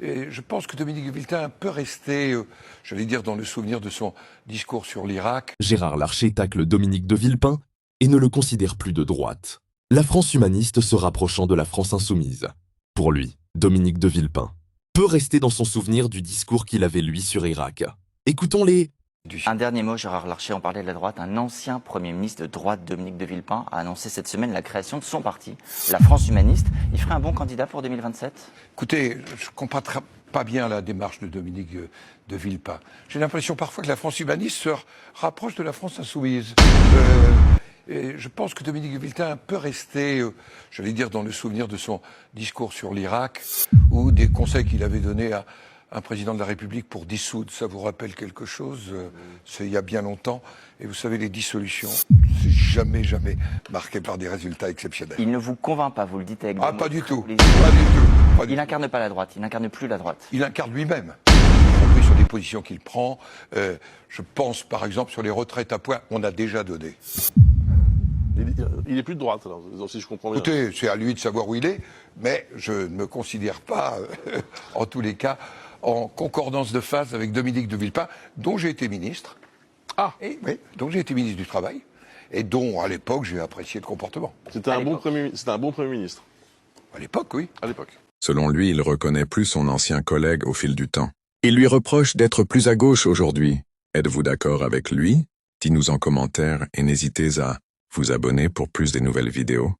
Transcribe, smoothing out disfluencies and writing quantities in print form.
Et je pense que Dominique de Villepin peut rester, j'allais dire, dans le souvenir de son discours sur l'Irak. Gérard Larcher tacle Dominique de Villepin et ne le considère plus de droite. La France humaniste se rapprochant de la France insoumise. Pour lui, Dominique de Villepin peut rester dans son souvenir du discours qu'il avait lui sur Irak. Écoutons-les. Un dernier mot, Gérard Larcher, on parlait de la droite. Un ancien Premier ministre de droite, Dominique de Villepin, a annoncé cette semaine la création de son parti, la France humaniste. Il ferait un bon candidat pour 2027 ? Écoutez, je ne comprends pas bien la démarche de Dominique de Villepin. J'ai l'impression parfois que la France humaniste se rapproche de la France insoumise. Et je pense que Dominique de Villepin peut rester, j'allais dire, dans le souvenir de son discours sur l'Irak ou des conseils qu'il avait donnés à un président de la République pour dissoudre. Ça vous rappelle quelque chose? C'est il y a bien longtemps. Et vous savez, les dissolutions, c'est jamais marqué par des résultats exceptionnels. Il ne vous convainc pas, vous le dites avec des mots pas du tout. très Pas du tout. Il n'incarne pas la droite, il n'incarne plus la droite. Il incarne lui-même, y compris sur des positions qu'il prend. Je pense, par exemple, sur les retraites à points, on a déjà donné. Il est plus de droite, alors, si je comprends bien. Écoutez, c'est à lui de savoir où il est, mais je ne me considère pas, en tous les cas, en concordance de phase avec Dominique de Villepin, dont j'ai été ministre. Oui, dont j'ai été ministre du Travail, et dont, à l'époque, j'ai apprécié le comportement. C'était un bon Premier ministre. À l'époque, oui. À l'époque. Selon lui, il reconnaît plus son ancien collègue au fil du temps. Il lui reproche d'être plus à gauche aujourd'hui. Êtes-vous d'accord avec lui? Dites-nous en commentaire et n'hésitez à vous abonner pour plus de nouvelles vidéos.